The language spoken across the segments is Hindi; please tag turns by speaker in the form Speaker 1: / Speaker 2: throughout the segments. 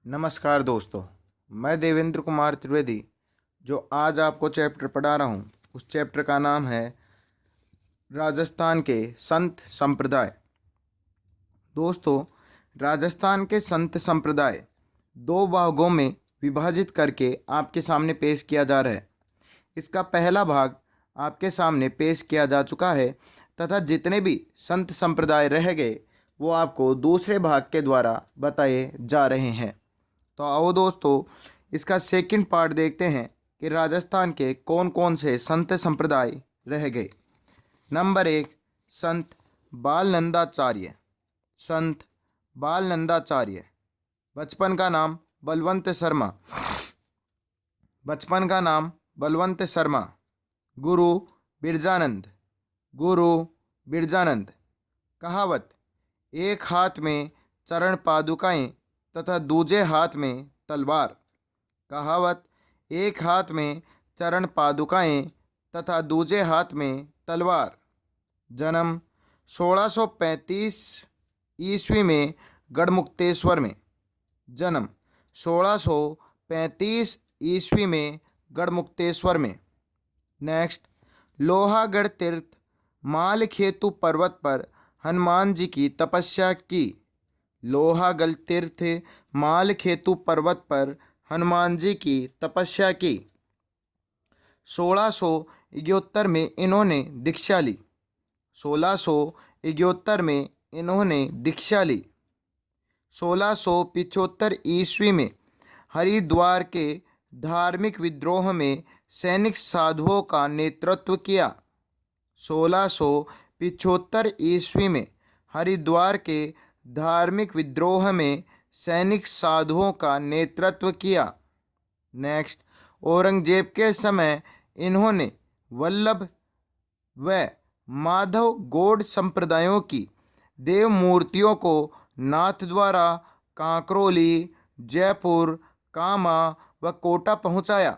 Speaker 1: नमस्कार दोस्तों, मैं देवेंद्र कुमार त्रिवेदी जो आज आपको चैप्टर पढ़ा रहा हूँ उस चैप्टर का नाम है राजस्थान के संत संप्रदाय। दोस्तों, राजस्थान के संत संप्रदाय दो भागों में विभाजित करके आपके सामने पेश किया जा रहा है। इसका पहला भाग आपके सामने पेश किया जा चुका है तथा जितने भी संत संप्रदाय रह गए वो आपको दूसरे भाग के द्वारा बताए जा रहे हैं। तो आओ दोस्तों, इसका सेकंड पार्ट देखते हैं कि राजस्थान के कौन कौन से संत संप्रदाय रह गए। नंबर 1, संत बालनंदाचार्य। संत बालनंदाचार्य, बचपन का नाम बलवंत शर्मा। बचपन का नाम बलवंत शर्मा। गुरु बिरजानंद। गुरु बिरजानंद। कहावत, एक हाथ में चरण पादुकाएं तथा दूजे हाथ में तलवार। कहावत, एक हाथ में चरण पादुकाएं तथा दूजे हाथ में तलवार। जन्म 1635 ईस्वी में गढ़मुक्तेश्वर में। जन्म 1635 ईस्वी में गढ़मुक्तेश्वर में। नेक्स्ट, लोहागढ़ तीर्थ मालखेतु पर्वत पर हनुमान जी की तपस्या की। लोहागढ़ तीर्थ मालखेतु पर्वत पर हनुमान जी की तपस्या की। 1671 में इन्होंने दीक्षा ली। 1671 में इन्होंने दीक्षा ली। 1675 ईस्वी में हरिद्वार के धार्मिक विद्रोह में सैनिक साधुओं का नेतृत्व किया। 1675 ईस्वी में हरिद्वार के धार्मिक विद्रोह में सैनिक साधुओं का नेतृत्व किया। नेक्स्ट, औरंगजेब के समय इन्होंने वल्लभ व माधव गौड़ संप्रदायों की देव मूर्तियों को नाथद्वारा, कांकरोली, जयपुर, कामा व कोटा पहुंचाया।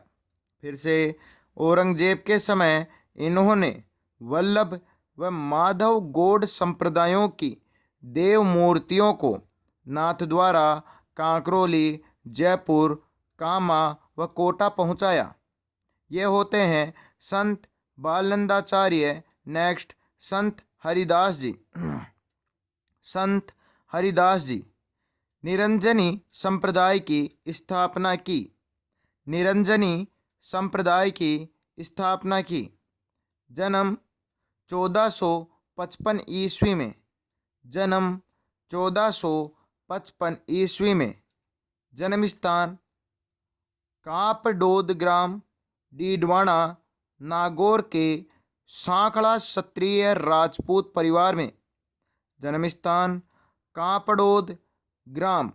Speaker 1: फिर से, औरंगजेब के समय इन्होंने वल्लभ व माधव गौड़ संप्रदायों की देव मूर्तियों को नाथद्वारा, कांकरोली, जयपुर, कामा व कोटा पहुंचाया। ये होते हैं संत बालनंदाचार्य। नेक्स्ट, संत हरिदास जी। संत हरिदास जी निरंजनी संप्रदाय की स्थापना की। निरंजनी संप्रदाय की स्थापना की। जन्म 1455 ईस्वी में। जन्म 1455 ईस्वी में। जन्म स्थान कापडोद ग्राम डीडवाना नागौर के सांखड़ा क्षत्रिय राजपूत परिवार में। जन्म स्थान कापडोद ग्राम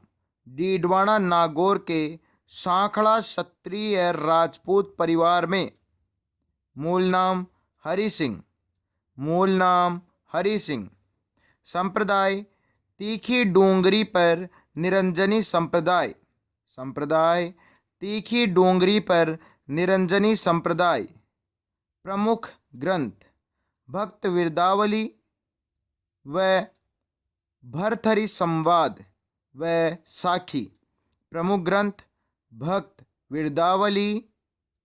Speaker 1: डीडवाना नागौर के सांखड़ा क्षत्रिय राजपूत परिवार में। मूल नाम हरि सिंह। मूल नाम हरि सिंह। संप्रदाय तीखी डूंगरी पर निरंजनी संप्रदाय। संप्रदाय तीखी डूंगरी पर निरंजनी संप्रदाय। प्रमुख ग्रंथ भक्त विरदावली व भरथरी संवाद व साखी। प्रमुख ग्रंथ भक्त विरदावली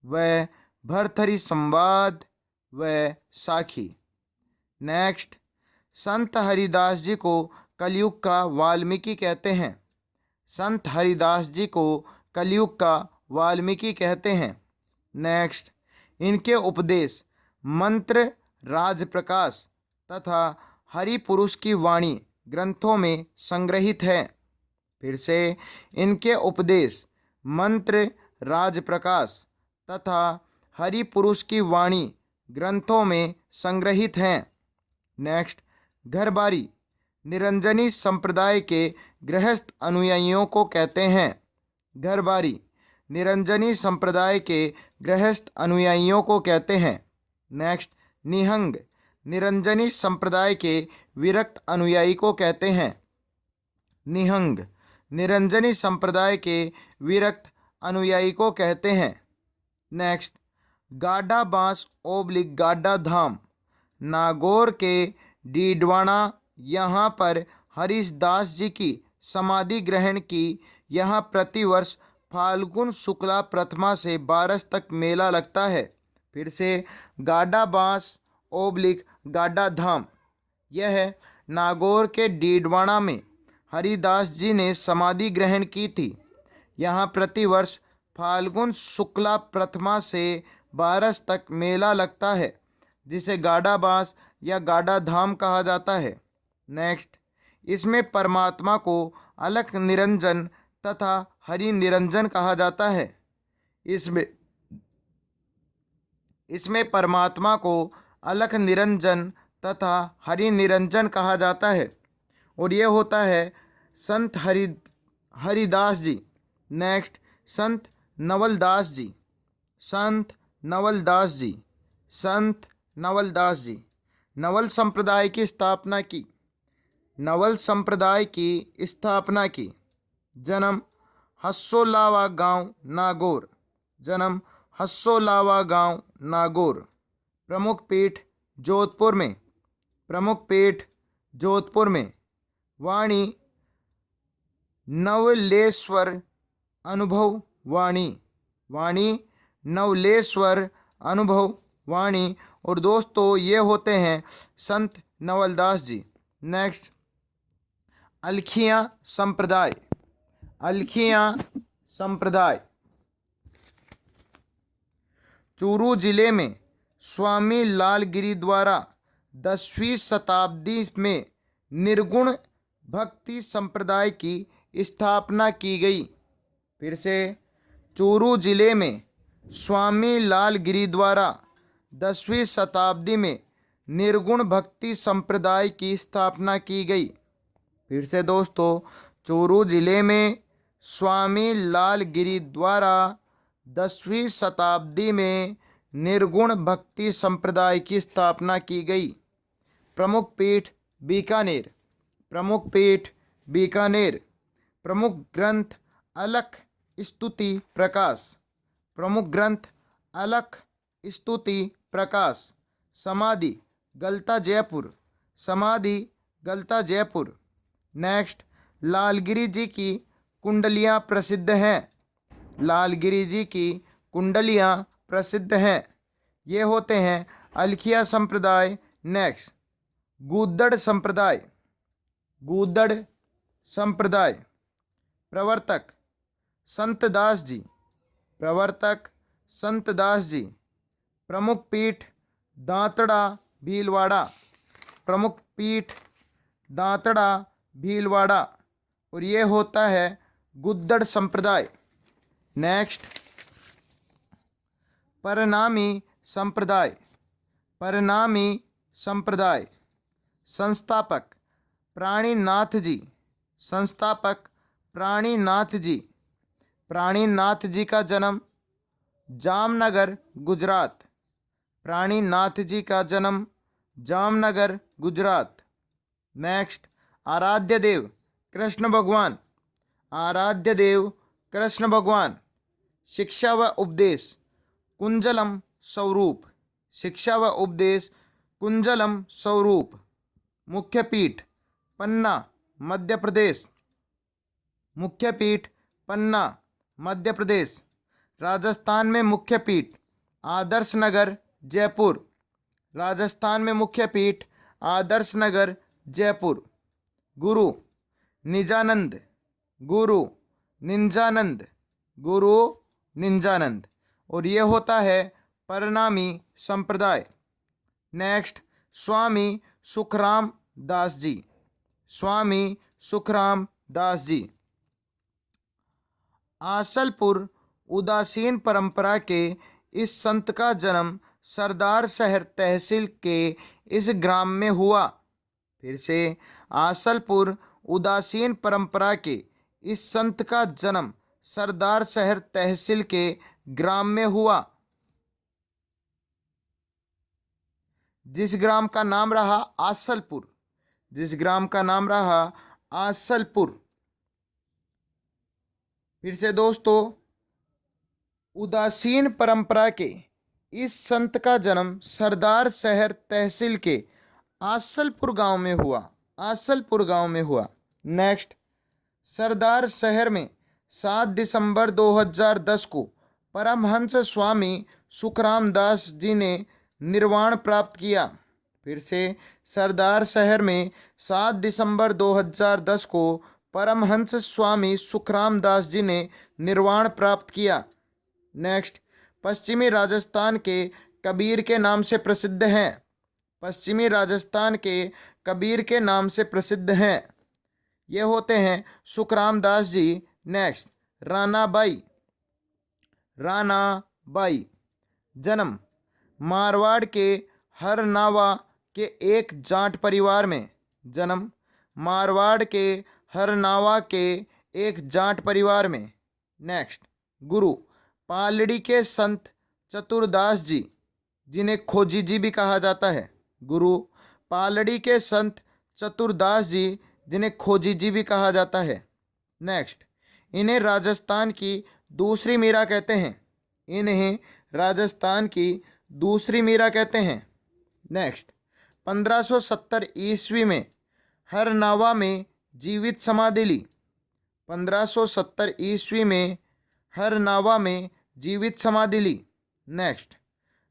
Speaker 1: व भरथरी संवाद व साखी। नेक्स्ट, संत हरिदास जी को कलयुग का वाल्मीकि कहते हैं। संत हरिदास जी को कलयुग का वाल्मीकि कहते हैं। नेक्स्ट, इनके उपदेश मंत्र राजप्रकाश तथा हरिपुरुष की वाणी ग्रंथों में संग्रहित है। फिर से, इनके उपदेश मंत्र राजप्रकाश तथा हरिपुरुष की वाणी ग्रंथों में संग्रहित हैं। नेक्स्ट, घरबारी निरंजनी संप्रदाय के गृहस्थ अनुयायियों को कहते हैं। घरबारी निरंजनी संप्रदाय के गृहस्थ अनुयायियों को कहते हैं। नेक्स्ट, निहंग निरंजनी संप्रदाय के विरक्त अनुयायी को कहते हैं। निहंग निरंजनी संप्रदाय के विरक्त अनुयायी को कहते हैं। नेक्स्ट, गाडा बांस ओब्लिक गाडा धाम नागौर के डीडवाना, यहाँ पर हरिदास जी की समाधि ग्रहण की यहाँ प्रतिवर्ष फाल्गुन शुक्ला प्रथमा से 12 तक मेला लगता है। फिर से गाडा बांस ओब्लिक गाडा धाम, यह नागौर के डीडवाना में हरिदास जी ने समाधि ग्रहण की थी। यहाँ प्रतिवर्ष फाल्गुन शुक्ला प्रथमा से 12 तक मेला लगता है, जिसे गाडा बांस या गाडा धाम कहा जाता है। नेक्स्ट, इसमें परमात्मा को अलख निरंजन तथा हरि निरंजन कहा जाता है। इसमें परमात्मा को अलख निरंजन तथा हरि निरंजन कहा जाता है और ये होता है संत हरिदास जी। नेक्स्ट, संत नवलदास जी। संत नवलदास जी, संत नवलदास जी नवल संप्रदाय की स्थापना की। नवल संप्रदाय की स्थापना की। जन्म हस्सोलावा गांव नागौर। जन्म हस्सोलावा गांव नागौर। प्रमुख पीठ जोधपुर में। प्रमुख पीठ जोधपुर में। वाणी नवलेश्वर अनुभव वाणी। वाणी नवलेश्वर अनुभव वाणी। और दोस्तों ये होते हैं संत नवलदास जी। नेक्स्ट, अलखियाँ संप्रदाय। अलखियाँ संप्रदाय चूरू जिले में स्वामी लालगिरी द्वारा 10वीं शताब्दी में निर्गुण भक्ति संप्रदाय की स्थापना की गई। फिर से, चूरू जिले में स्वामी लालगिरी द्वारा 10वीं शताब्दी में निर्गुण भक्ति संप्रदाय की स्थापना की गई। फिर से दोस्तों, चूरू जिले में स्वामी लालगिरी द्वारा 10वीं शताब्दी में निर्गुण भक्ति संप्रदाय की स्थापना की गई। प्रमुख पीठ बीकानेर। प्रमुख पीठ बीकानेर। प्रमुख ग्रंथ अलख स्तुति प्रकाश। प्रमुख ग्रंथ अलख स्तुति प्रकाश। समाधि गलता जयपुर। समाधि गलता जयपुर। नेक्स्ट, लालगिरी जी की कुंडलियाँ प्रसिद्ध हैं। लालगिरी जी की कुंडलियाँ प्रसिद्ध हैं। ये होते हैं अलखिया संप्रदाय। नेक्स्ट, गूदड़ संप्रदाय। गूदड़ संप्रदाय प्रवर्तक संतदास जी। प्रवर्तक संतदास जी। प्रमुख पीठ दांतड़ा भीलवाड़ा। प्रमुख पीठ दांतड़ा भीलवाड़ा और ये होता है गुद्दड़ संप्रदाय। नेक्स्ट, परनामी संप्रदाय। परनामी संप्रदाय संस्थापक प्राणीनाथ जी। संस्थापक प्राणीनाथ जी। प्राणीनाथ जी का जन्म जामनगर गुजरात। प्राणीनाथ जी का जन्म जामनगर गुजरात। नेक्स्ट, आराध्य देव कृष्ण भगवान। आराध्य देव कृष्ण भगवान। शिक्षा व उपदेश कुंजलम स्वरूप। शिक्षा व उपदेश कुंजलम स्वरूप। मुख्य पीठ पन्ना मध्य प्रदेश। मुख्य पीठ पन्ना मध्य प्रदेश। राजस्थान में मुख्य पीठ आदर्श नगर जयपुर। राजस्थान में मुख्य पीठ आदर्श नगर जयपुर। गुरु निजानंद। गुरु निंजानंद। गुरु निंजानंद और ये होता है परनामी संप्रदाय। नेक्स्ट, स्वामी सुखराम दास जी। स्वामी सुखराम दास जी। आसलपुर उदासीन परंपरा के इस संत का जन्म सरदार शहर तहसील के इस ग्राम में हुआ। फिर से, आसलपुर उदासीन परंपरा के इस संत का जन्म सरदार शहर तहसील के ग्राम में हुआ, जिस ग्राम का नाम रहा आसलपुर। जिस ग्राम का नाम रहा आसलपुर। फिर से दोस्तों, उदासीन परंपरा के इस संत का जन्म सरदार शहर तहसील के आसलपुर गांव में हुआ। आसलपुर गांव में हुआ। नेक्स्ट, सरदार शहर में 7 दिसंबर 2010 को परमहंस स्वामी सुखराम दास जी ने निर्वाण प्राप्त किया। फिर से, सरदार शहर में 7 दिसंबर 2010 को परमहंस स्वामी सुखराम दास जी ने निर्वाण प्राप्त किया। नेक्स्ट, पश्चिमी राजस्थान के कबीर के नाम से प्रसिद्ध हैं। पश्चिमी राजस्थान के कबीर के नाम से प्रसिद्ध हैं, ये होते हैं सुखराम दास जी। नेक्स्ट, रानाबाई। रानाबाई जन्म मारवाड़ के हरनावा के एक जाट परिवार में। जन्म मारवाड़ के हरनावा के एक जाट परिवार में। नेक्स्ट, गुरु पालड़ी के संत चतुरदास जी, जिन्हें खोजी जी भी कहा जाता है। गुरु पालड़ी के संत चतुरदास जी, जिन्हें खोजी जी भी कहा जाता है। नेक्स्ट, इन्हें राजस्थान की दूसरी मीरा कहते हैं। इन्हें राजस्थान की दूसरी मीरा कहते हैं। नेक्स्ट, 1570 ईस्वी में हरनावा में जीवित समाधि ली। 1570 ईस्वी में हरनावा में जीवित समाधि ली। नेक्स्ट,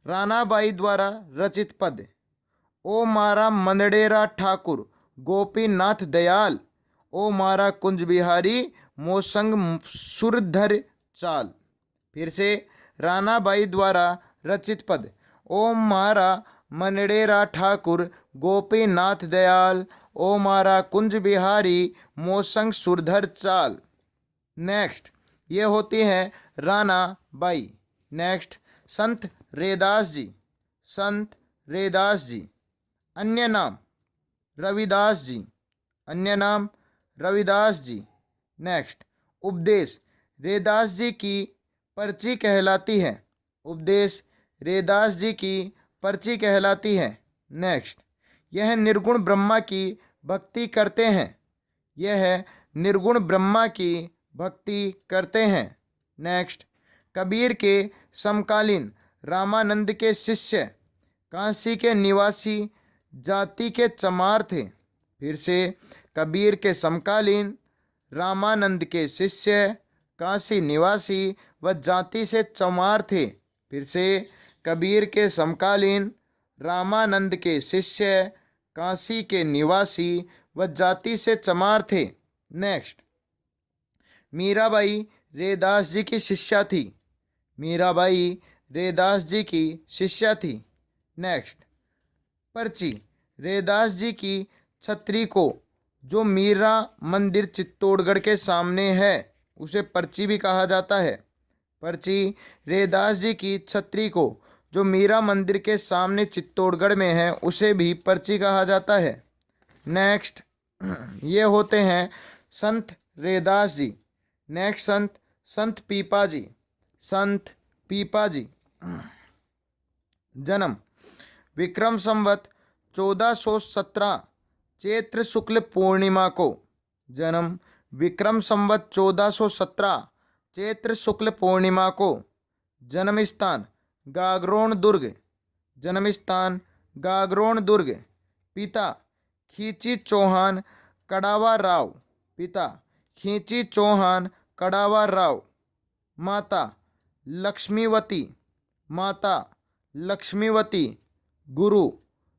Speaker 1: रानाबाई द्वारा रचित पद। ओ मारा मंदड़ेरा ठाकुर गोपीनाथ दयाल, ओ मारा कुंज बिहारी मोसंग सुरधर चाल। फिर से, रानाबाई द्वारा रचित पद। ओ मारा मंदड़ेरा ठाकुर गोपीनाथ दयाल, ओ मारा कुंज बिहारी मोसंग सुरधर चाल। नेक्स्ट, ये होती है रानाबाई। नेक्स्ट, संत रैदास जी। संत रैदास जी अन्य नाम रविदास जी। अन्य नाम रविदास जी। नेक्स्ट, उपदेश रैदास जी की पर्ची कहलाती है। उपदेश रैदास जी की पर्ची कहलाती है। नेक्स्ट, यह निर्गुण ब्रह्मा की भक्ति करते हैं। यह निर्गुण ब्रह्मा की भक्ति करते हैं। नेक्स्ट, कबीर के समकालीन रामानंद के शिष्य, काशी के निवासी जाति के चमार थे। फिर से, कबीर के समकालीन रामानंद के शिष्य काशी निवासी व जाति से चमार थे। फिर से, कबीर के समकालीन रामानंद के शिष्य काशी के निवासी व जाति से चमार थे। नेक्स्ट, मीराबाई रैदास जी की शिष्या थी। मीराबाई रैदास जी की शिष्या थी। नेक्स्ट, पर्ची रैदास जी की छतरी को, जो मीरा मंदिर चित्तौड़गढ़ के सामने है, उसे पर्ची भी कहा जाता है। पर्ची रैदास जी की छतरी को, जो मीरा मंदिर के सामने चित्तौड़गढ़ में है, उसे भी पर्ची कहा जाता है। नेक्स्ट, ये होते हैं संत रैदास जी। नेक्स्ट, संत पीपा जी। संत पीपा जी जन्म विक्रम संवत 1417 चैत्र शुक्ल पूर्णिमा को। जन्म विक्रम संवत 1417 चैत्र शुक्ल पूर्णिमा को। जन्म स्थान गागरोन दुर्ग। जन्म स्थान गागरोन दुर्ग। पिता खींची चौहान कड़ावा राव। पिता खींची चौहान कड़ावा राव। माता लक्ष्मीवती। माता लक्ष्मीवती। गुरु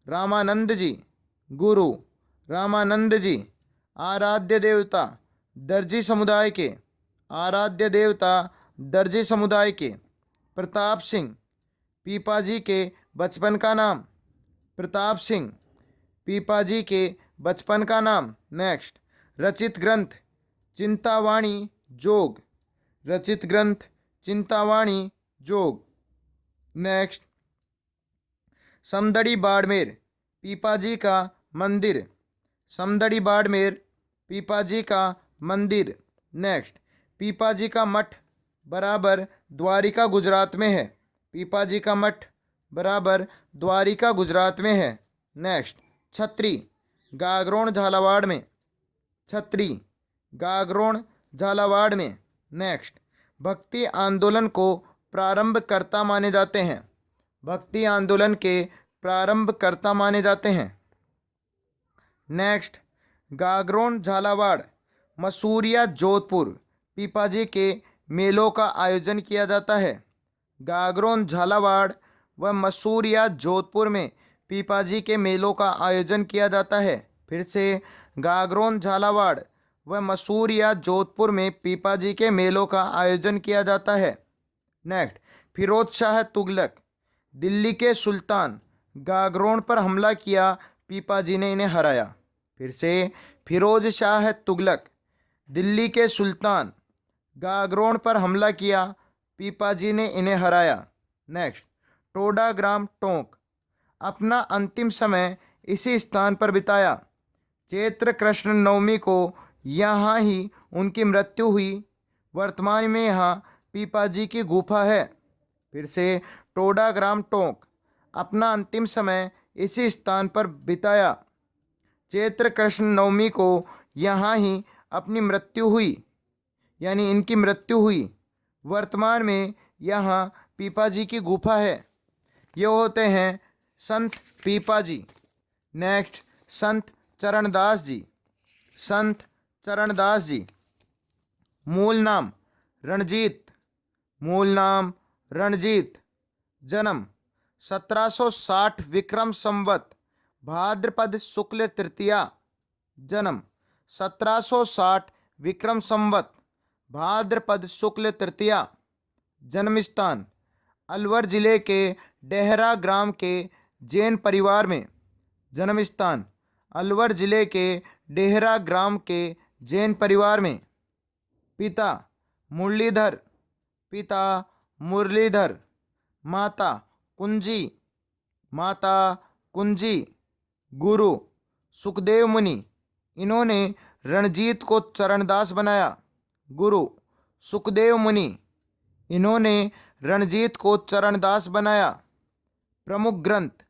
Speaker 1: रामानंद जी। गुरु रामानंद जी। आराध्य देवता दर्जी समुदाय के। आराध्य देवता दर्जी समुदाय के। प्रताप सिंह पीपा जी के बचपन का नाम। प्रताप सिंह पीपा जी के बचपन का नाम। नेक्स्ट, रचित ग्रंथ चिंतावाणी जोग। रचित ग्रंथ चिंतावाणी जोग। नेक्स्ट, समदड़ी बाड़मेर पीपा जी का मंदिर। समदड़ी बाड़मेर पीपा जी का मंदिर। नेक्स्ट, पीपा जी का मठ बराबर द्वारिका गुजरात में है। पीपा जी का मठ बराबर द्वारिका गुजरात में है। नेक्स्ट, छत्री गागरोन झालावाड़ में। छत्री गागरोन झालावाड़ में। नेक्स्ट, भक्ति आंदोलन को प्रारंभकर्ता माने जाते हैं। भक्ति आंदोलन के प्रारंभकर्ता माने जाते हैं। नेक्स्ट, गागरोन झालावाड़ मसूरिया जोधपुर पीपाजी के मेलों का आयोजन किया जाता है। गागरोन, झालावाड़ व मसूर या जोधपुर में पीपाजी के मेलों का आयोजन किया जाता है। फिर से, गागरोन, झालावाड़ व मसूर या जोधपुर में पीपाजी के मेलों का आयोजन किया जाता है। नेक्स्ट, फिरोज शाह तुगलक। दिल्ली के सुल्तान गागरोन पर हमला किया, पीपाजी ने इन्हें हराया। फिर से, फिरोज शाह तुगलक। दिल्ली के सुल्तान गागरोन पर हमला किया, पीपाजी ने इन्हें हराया। नेक्स्ट, टोडाग्राम टोंक। अपना अंतिम समय इसी स्थान पर बिताया। चैत्र कृष्ण नवमी को यहाँ ही उनकी मृत्यु हुई। वर्तमान में यहाँ पीपाजी की गुफा है। फिर से, टोडाग्राम टोंक। अपना अंतिम समय इसी स्थान पर बिताया। चैत्र कृष्ण नवमी को यहाँ ही अपनी मृत्यु हुई, यानी इनकी मृत्यु हुई। वर्तमान में यहाँ पीपाजी की गुफा है। ये होते हैं संत पीपाजी। नेक्स्ट, संत चरणदास जी। संत चरणदास जी। मूल नाम रणजीत। मूल नाम रणजीत। जन्म 1760 विक्रम संवत भाद्रपद शुक्ल तृतीया। जन्म 1760 विक्रम संवत भाद्रपद शुक्ल तृतीया। जन्म स्थान अलवर जिले के डेहरा ग्राम के जैन परिवार में। जन्म स्थान अलवर जिले के डेहरा ग्राम के जैन परिवार में। पिता मुरलीधर। पिता मुरलीधर। माता कुंजी। माता कुंजी। गुरु सुखदेव मुनि। इन्होंने रणजीत को चरणदास बनाया। गुरु सुखदेव मुनि। इन्होंने रणजीत को चरणदास बनाया। प्रमुख ग्रंथ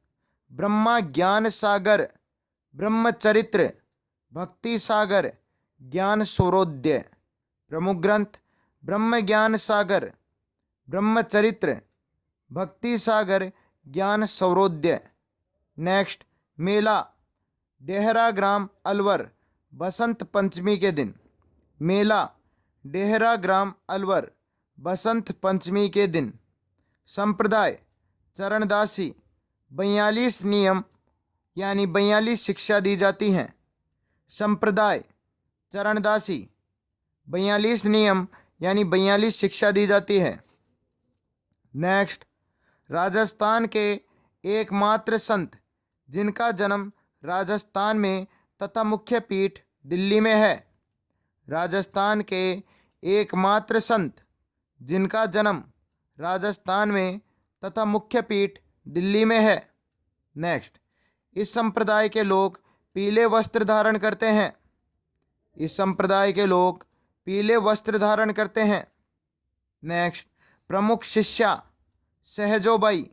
Speaker 1: ब्रह्मा ज्ञान सागर, ब्रह्मचरित्र, भक्ति सागर, ज्ञान सौरोदय। प्रमुख ग्रंथ ब्रह्म ज्ञान सागर, ब्रह्मचरित्र, भक्ति सागर, ज्ञान सौरोदय। नेक्स्ट, मेला डेहरा ग्राम अलवर बसंत पंचमी के दिन। मेला डेहरा ग्राम अलवर बसंत पंचमी के दिन। संप्रदाय चरणदासी। 42 नियम यानी 42 शिक्षा दी जाती हैं। संप्रदाय चरणदासी 42 नियम यानी 42 शिक्षा दी जाती है। नेक्स्ट, राजस्थान के एकमात्र संत जिनका जन्म राजस्थान में तथा मुख्य पीठ दिल्ली में है। राजस्थान के एकमात्र संत जिनका जन्म राजस्थान में तथा मुख्य पीठ दिल्ली में है। नेक्स्ट, इस संप्रदाय के लोग पीले वस्त्र धारण करते हैं। इस संप्रदाय के लोग पीले वस्त्र धारण करते हैं। नेक्स्ट, प्रमुख शिष्या सहजोबाई।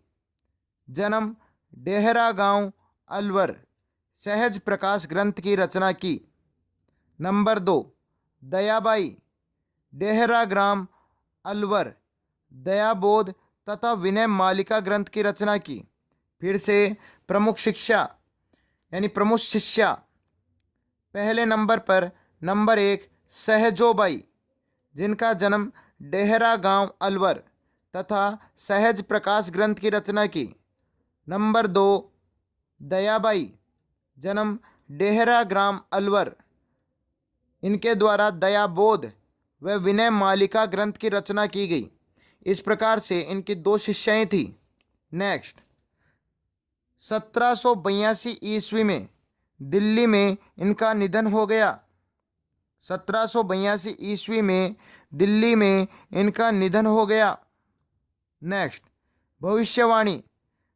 Speaker 1: जन्म डेहरा गांव अलवर। सहज प्रकाश ग्रंथ की रचना की। नंबर 2, दयाबाई। डेहरा ग्राम अलवर दयाबोध तथा विनय मालिका ग्रंथ की रचना की। फिर से, प्रमुख शिक्षा यानी प्रमुख शिष्या। पहले नंबर पर नंबर 1 सहजोबाई, जिनका जन्म डेहरा गांव अलवर तथा सहज प्रकाश ग्रंथ की रचना की। नंबर 2 दयाबाई, जन्म डेहरा ग्राम अलवर। इनके द्वारा दयाबोध व विनय मालिका ग्रंथ की रचना की गई। इस प्रकार से इनकी 2 शिष्याएं थी। नेक्स्ट, 1782 ईस्वी में दिल्ली में इनका निधन हो गया। 1782 ईस्वी में दिल्ली में इनका निधन हो गया। नेक्स्ट, भविष्यवाणी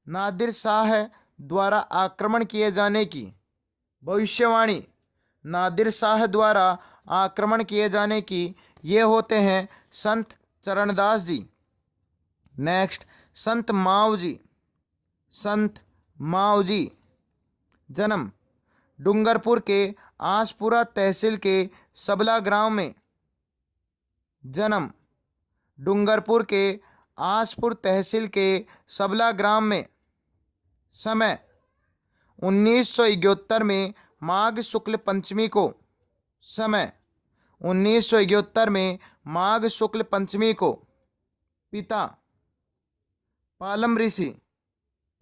Speaker 1: नादिर शाह द्वारा आक्रमण किए जाने की। भविष्यवाणी नादिर शाह द्वारा आक्रमण किए जाने की। ये होते हैं संत चरणदास जी। नेक्स्ट, संत माव जी। संत माव जी। जन्म डूंगरपुर के आसपुरा तहसील के सबला ग्राम में। जन्म डूंगरपुर के आसपुर तहसील के सबला ग्राम में। समय 1971 में माघ शुक्ल पंचमी को। समय 1971 में माघ शुक्ल पंचमी को पिता पालम ऋषि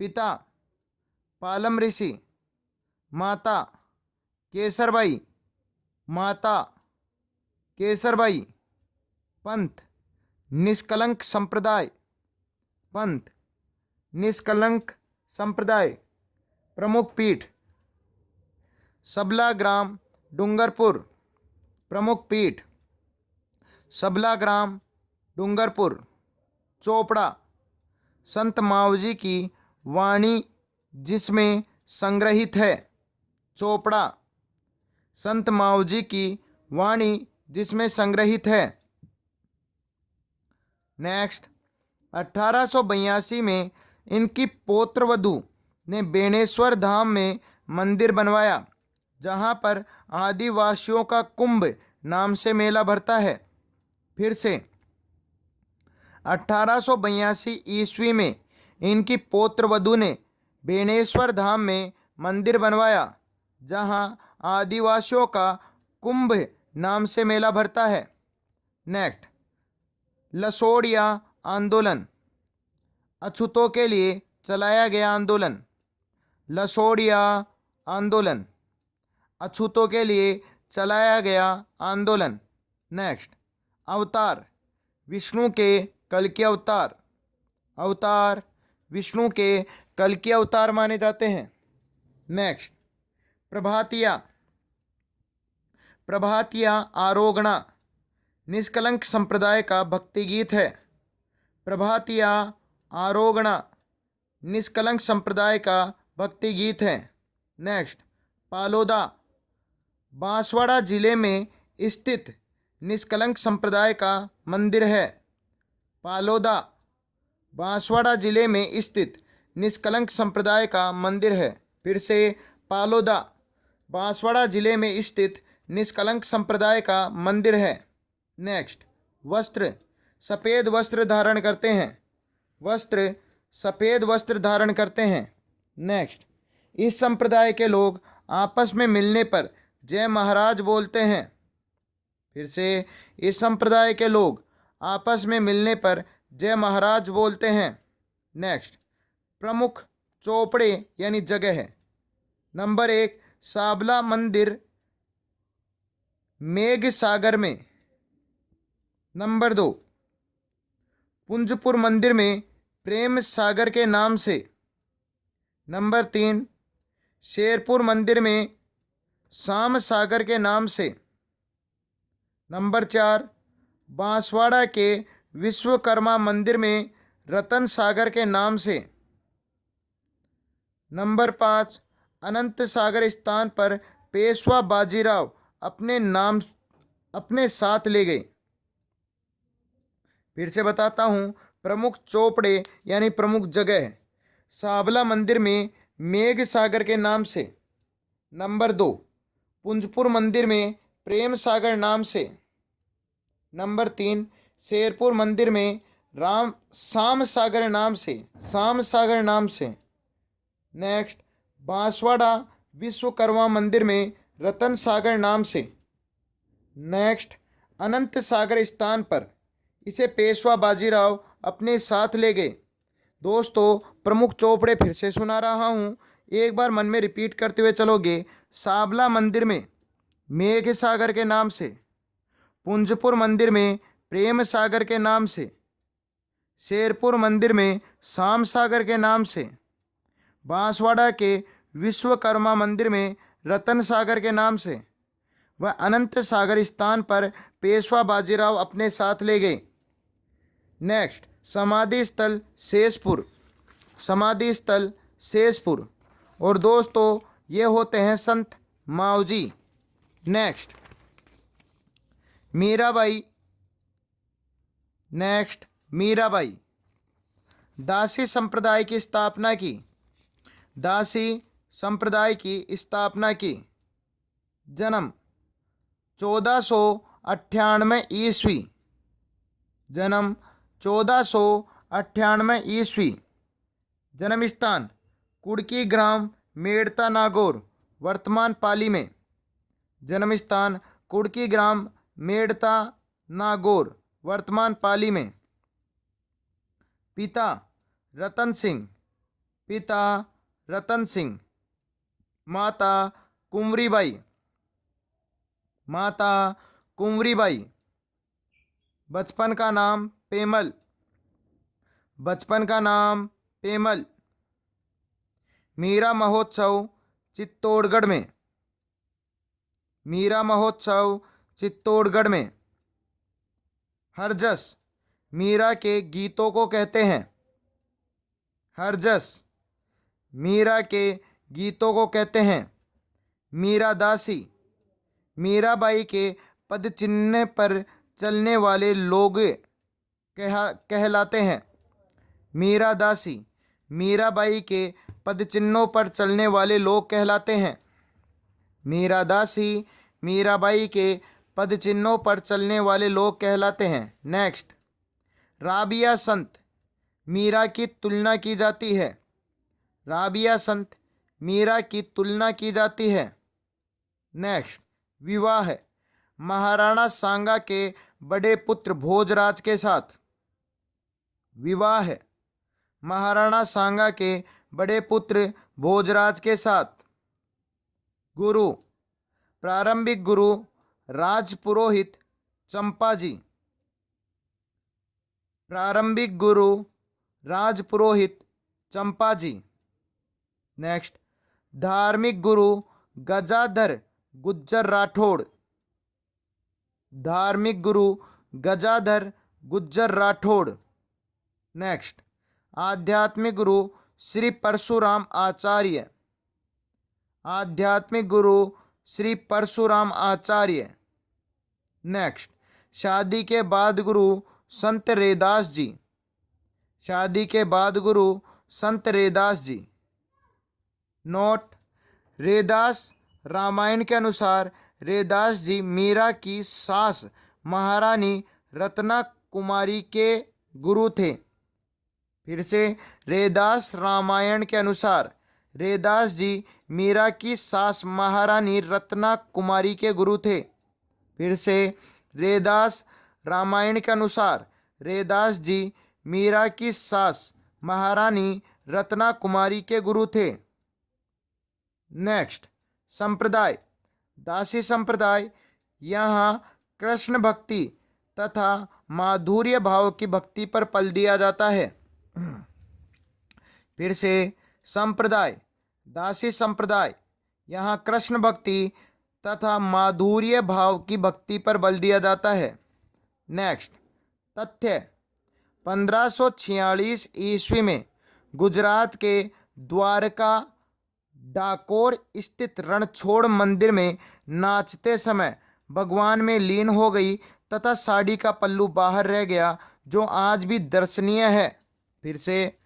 Speaker 1: पिता पालम ऋषि, माता केसरबाई, माता केसरबाई, पंथ निष्कलंक संप्रदाय, पंथ निष्कलंक संप्रदाय, प्रमुख पीठ सबला ग्राम डूंगरपुर, प्रमुख पीठ सबला ग्राम डूंगरपुर, चोपड़ा संत मावजी की वाणी जिसमें संग्रहित है, चोपड़ा संत मावजी की वाणी जिसमें संग्रहित है। नेक्स्ट, 1882 में इनकी पौत्रवधू ने बेणेश्वर धाम में मंदिर बनवाया, जहां पर आदिवासियों का कुंभ नाम से मेला भरता है। फिर से 1882 ईस्वी में इनकी पौत्रवधू ने बेणेश्वर धाम में मंदिर बनवाया, जहां आदिवासियों का कुंभ नाम से मेला भरता है। नेक्स्ट, लसोड़िया आंदोलन, अछूतों के लिए चलाया गया आंदोलन, लसोड़िया आंदोलन, अछूतों के लिए चलाया गया आंदोलन। नेक्स्ट, अवतार विष्णु के कल के अवतार, अवतार विष्णु के कल के अवतार माने जाते हैं। नेक्स्ट, प्रभातिया, प्रभातिया आरोगणा निष्कलंक संप्रदाय का भक्ति गीत है, प्रभातिया आरोगणा निष्कलंक संप्रदाय का भक्ति गीत है। नेक्स्ट, पालोदा बांसवाड़ा जिले में स्थित निष्कलंक संप्रदाय का मंदिर है, पालोदा बांसवाड़ा जिले में स्थित निष्कलंक संप्रदाय का मंदिर है। फिर से पालोदा बांसवाड़ा जिले में स्थित निष्कलंक संप्रदाय का मंदिर है। नेक्स्ट, वस्त्र सफ़ेद वस्त्र धारण करते हैं, वस्त्र सफ़ेद वस्त्र धारण करते हैं। नेक्स्ट, इस संप्रदाय के लोग आपस में मिलने पर जय महाराज बोलते हैं। फिर से, इस संप्रदाय के लोग आपस में मिलने पर जय महाराज बोलते हैं। नेक्स्ट, प्रमुख चौपड़े यानी जगह है। नंबर 1, साबला मंदिर मेघ सागर में। नंबर 2, पुंजपुर मंदिर में प्रेम सागर के नाम से। नंबर 3, शेरपुर मंदिर में शाम सागर के नाम से। नंबर 4, बांसवाड़ा के विश्वकर्मा मंदिर में रतन सागर के नाम से। नंबर 5, अनंत सागर स्थान पर पेशवा बाजीराव अपने साथ ले गए। फिर से बताता हूँ, प्रमुख चौपड़े यानी प्रमुख जगह है, साबला मंदिर में मेघ सागर के नाम से। नंबर 2, पुंजपुर मंदिर में प्रेम सागर नाम से। नंबर 3, शेरपुर मंदिर में शाम सागर नाम से, शाम सागर नाम से। नेक्स्ट, बांसवाड़ा विश्वकर्मा मंदिर में रतन सागर नाम से। नेक्स्ट, अनंत सागर स्थान पर इसे पेशवा बाजीराव अपने साथ ले गए। दोस्तों, प्रमुख चौपड़े फिर से सुना रहा हूँ, एक बार मन में रिपीट करते हुए चलोगे। साबला मंदिर में मेघ सागर के नाम से, पुंजपुर मंदिर में प्रेम सागर के नाम से, शेरपुर मंदिर में शाम सागर के नाम से, बांसवाड़ा के विश्वकर्मा मंदिर में रतन सागर के नाम से, वह अनंत सागर स्थान पर पेशवा बाजीराव अपने साथ ले गए। नेक्स्ट, समाधि स्थल शेषपुर, समाधि स्थल शेषपुर। और दोस्तों, ये होते हैं संत मावजी। नेक्स्ट, मीराबाई। नेक्स्ट, मीराबाई दासी संप्रदाय की स्थापना की, दासी संप्रदाय की स्थापना की। जन्म 1498 ईस्वी, जन्म 1498 ईस्वी। जन्म स्थान कुड़की ग्राम मेड़ता नागौर वर्तमान पाली में, जन्म स्थान कुड़की ग्राम मेड़ता नागौर वर्तमान पाली में। पिता रतन सिंह, पिता रतन सिंह। माता कुंवरीबाई, माता कुंवरीबाई। बचपन का नाम पेमल, बचपन का नाम पेमल। मीरा महोत्सव चित्तौड़गढ़ में, मीरा महोत्सव चित्तौड़गढ़ में। हरजस मीरा के गीतों को कहते हैं, हरजस मीरा के गीतों को कहते हैं। मीरा दासी मीराबाई के पद चिन्ह पर चलने वाले लोग कहलाते हैं। मीरा दासी मीराबाई के पद चिन्हों पर चलने वाले लोग कहलाते हैं। मीरा दासी मीराबाई के पद चिन्हों पर चलने वाले लोग कहलाते हैं। नेक्स्ट, राबिया संत मीरा की तुलना की जाती है, राबिया संत मीरा की तुलना की जाती है। नेक्स्ट, विवाह महाराणा सांगा के बड़े पुत्र भोजराज के साथ, विवाह महाराणा सांगा के बड़े पुत्र भोजराज के साथ। गुरु प्रारंभिक गुरु राजपुरोहित चंपाजी, प्रारंभिक गुरु राजपुरोहित चंपाजी। नेक्स्ट, धार्मिक गुरु गजाधर गुज्जर राठौड़, धार्मिक गुरु गजाधर गुज्जर राठौड़। नेक्स्ट, आध्यात्मिक गुरु श्री परशुराम आचार्य, आध्यात्मिक गुरु श्री परशुराम आचार्य। नेक्स्ट, शादी के बाद गुरु संत रैदास जी, शादी के बाद गुरु संत रैदास जी। नोट, रैदास रामायण के अनुसार रैदास जी मीरा की सास महारानी रत्ना कुमारी के गुरु थे। फिर से, रैदास रामायण के अनुसार रैदास जी मीरा की सास महारानी रत्ना कुमारी के गुरु थे। फिर से, रैदास रामायण के अनुसार रैदास जी मीरा की सास महारानी रत्ना कुमारी के गुरु थे। नेक्स्ट, संप्रदाय दासी संप्रदाय। यहाँ कृष्ण भक्ति तथा माधुर्य भाव की भक्ति पर बल दिया जाता है। फिर से, संप्रदाय दासी संप्रदाय। यहाँ कृष्ण भक्ति तथा माधुर्य भाव की भक्ति पर बल दिया जाता है। नेक्स्ट, तथ्य 1546 ईस्वी में गुजरात के द्वारका डाकोर स्थित रणछोड़ मंदिर में नाचते समय भगवान में लीन हो गई तथा साड़ी का पल्लू बाहर रह गया, जो आज भी दर्शनीय है। फिर से,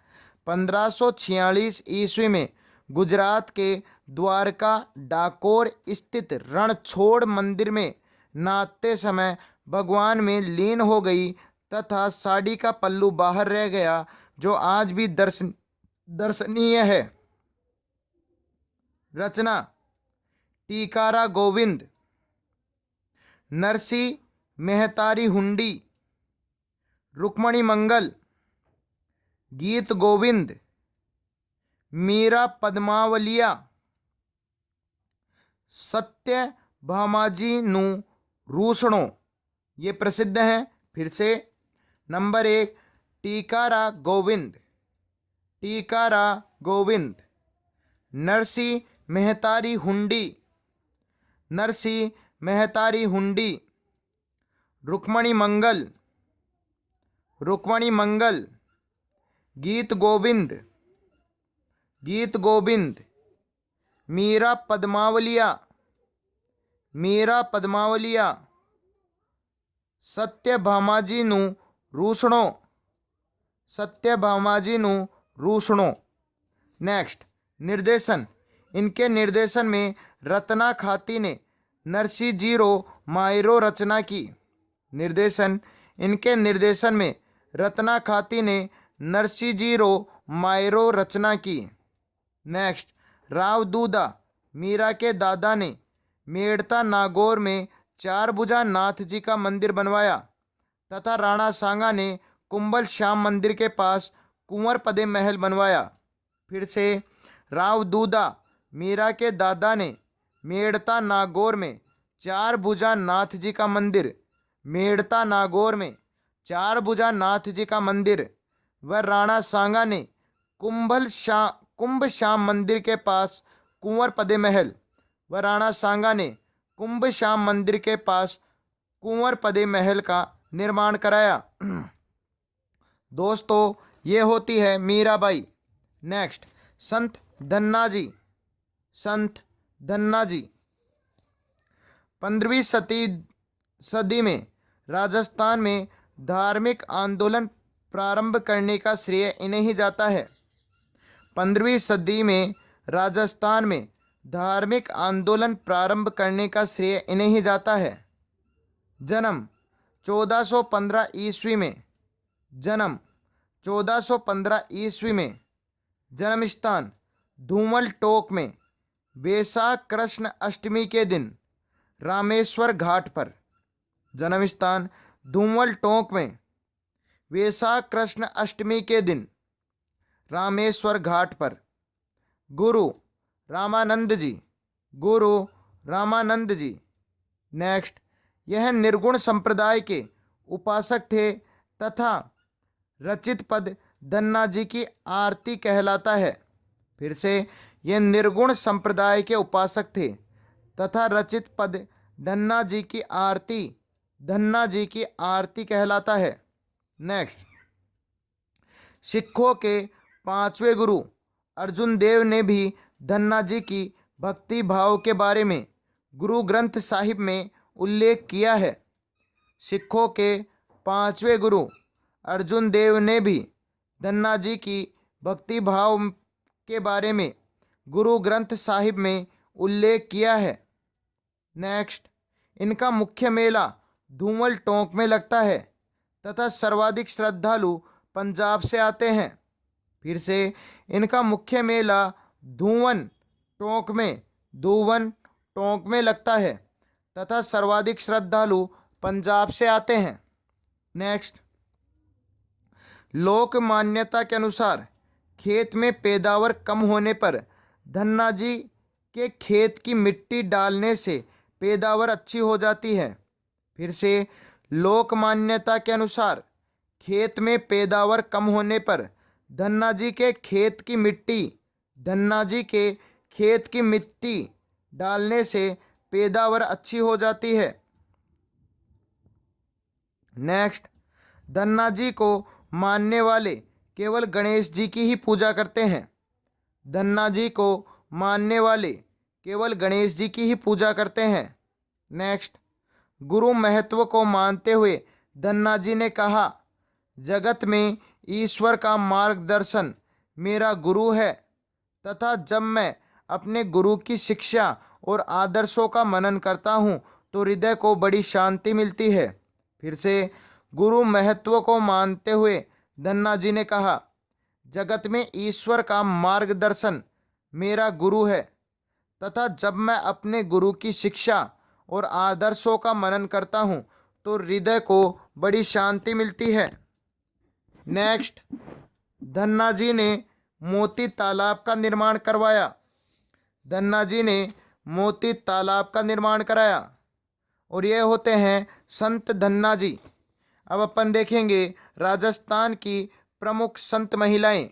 Speaker 1: 1546 ईस्वी में गुजरात के द्वारका डाकोर स्थित रणछोड़ मंदिर में नाचते समय भगवान में लीन हो गई तथा साड़ी का पल्लू बाहर रह गया, जो आज भी दर्शनीय है। रचना टीकारा गोविंद, नरसी मेहतारी हुंडी, रुक्मणी मंगल, गीत गोविंद, मीरा पद्मावलिया, सत्य भामाजी नु रूसणो, ये प्रसिद्ध हैं। फिर से, नंबर 1 टीकारा गोविंद, टीकारा गोविंद। नरसी मेहतारी हुंडी, नरसी मेहतारी हुंडी। रुक्मणी मंगल, रुक्मणी मंगल। गीत गोविंद, गीत गोविंद। मीरा पद्मावलिया, मीरा पद्मावलिया। सत्य भामाजी नु रूसणो, सत्य भामाजी नु रूसणो। नेक्स्ट, निर्देशन। इनके निर्देशन में रत्ना खाती ने नरसी जीरो मायरो रचना की। निर्देशन। इनके निर्देशन में रत्ना खाती ने नरसी जीरो मायरो रचना की। नेक्स्ट, राव दूदा मीरा के दादा ने मेड़ता नागौर में चार भुजा नाथ जी का मंदिर बनवाया तथा राणा सांगा ने कुंभल श्याम मंदिर के पास कुंवर पदे महल बनवाया। फिर से राव दूदा मीरा के दादा ने मेड़ता नागौर में चार भुजा नाथ जी का मंदिर मेड़ता नागौर में चार भुजा नाथ जी का मंदिर व राणा सांगा ने कुंभ श्याम मंदिर के पास कुंवर पदे महल व राणा सांगा ने कुंभ श्याम मंदिर के पास कुंवर पदे महल का निर्माण कराया। दोस्तों, ये होती है मीराबाई। नेक्स्ट, संत धन्ना जी। संत धन्ना जी 15वीं सदी में राजस्थान में धार्मिक आंदोलन प्रारंभ करने का श्रेय इन्हें ही जाता है। 15वीं सदी में राजस्थान में धार्मिक आंदोलन प्रारंभ करने का श्रेय इन्हें ही जाता है। जन्म 1415 ईस्वी में। जन्म 1415 ईस्वी में। जन्म स्थान धूमल टोक में। वैशाख कृष्ण अष्टमी के दिन रामेश्वर घाट पर। जन्म स्थान धूमल टोक में। वैशाख कृष्ण अष्टमी के दिन रामेश्वर घाट पर। गुरु रामानंद जी। गुरु रामानंद जी। नेक्स्ट, यह निर्गुण संप्रदाय के उपासक थे तथा रचित पद धन्ना जी की आरती कहलाता है। फिर से, यह निर्गुण संप्रदाय के उपासक थे तथा रचित पद धन्ना जी की आरती कहलाता है। नेक्स्ट, सिखों के पांचवें गुरु अर्जुन देव ने भी धन्ना जी की भक्ति भाव के बारे में गुरु ग्रंथ साहिब में उल्लेख किया है। सिखों के पांचवें गुरु अर्जुन देव ने भी धन्ना जी की भक्ति भाव के बारे में गुरु ग्रंथ साहिब में उल्लेख किया है। नेक्स्ट, इनका मुख्य मेला धूमल टोंक में लगता है तथा सर्वाधिक श्रद्धालु पंजाब से आते हैं। फिर से, इनका मुख्य मेला धूवन टोंक में लगता है तथा सर्वाधिक श्रद्धालु पंजाब से आते हैं। नेक्स्ट, लोक मान्यता के अनुसार खेत में पैदावार कम होने पर धन्ना जी के खेत की मिट्टी डालने से पैदावार अच्छी हो जाती है। फिर से, लोक मान्यता के अनुसार खेत में पैदावार कम होने पर धन्ना जी के खेत की मिट्टी डालने से पैदावार अच्छी हो जाती है। नेक्स्ट, धन्ना जी को मानने वाले केवल गणेश जी की ही पूजा करते हैं। धन्ना जी को मानने वाले केवल गणेश जी की ही पूजा करते हैं। नेक्स्ट, गुरु महत्व को मानते हुए धन्ना जी ने कहा, जगत में ईश्वर का मार्गदर्शन मेरा गुरु है तथा जब मैं अपने गुरु की शिक्षा और आदर्शों का मनन करता हूँ तो हृदय को बड़ी शांति मिलती है। फिर से, गुरु महत्व को मानते हुए धन्ना जी ने कहा, जगत में ईश्वर का मार्गदर्शन मेरा गुरु है तथा जब मैं अपने गुरु की शिक्षा और आदर्शों का मनन करता हूँ तो हृदय को बड़ी शांति मिलती है। नेक्स्ट, धन्ना जी ने मोती तालाब का निर्माण करवाया। धन्ना जी ने मोती तालाब का निर्माण कराया और ये होते हैं संत धन्ना जी। अब अपन देखेंगे राजस्थान की प्रमुख संत महिलाएं।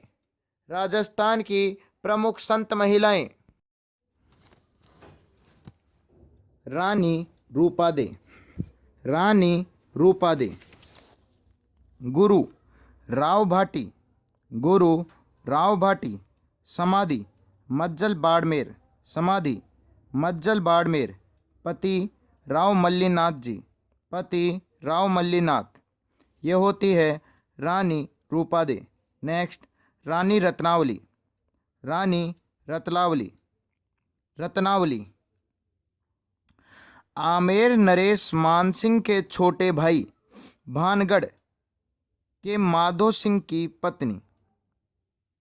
Speaker 1: राजस्थान की प्रमुख संत महिलाएं। रानी रूपादे। रानी रूपादे। गुरु राव भाटी। गुरु राव भाटी। समाधि मज्जल बाड़मेर। समाधि मज्जल बाड़मेर। पति राव मल्लीनाथ जी। पति राव मल्लीनाथ। ये होती है रानी रूपादे। नेक्स्ट, रानी रत्नावली। रानी रतलावली। रत्नावली आमेर नरेश मानसिंह के छोटे भाई भानगढ़ के माधो सिंह की पत्नी।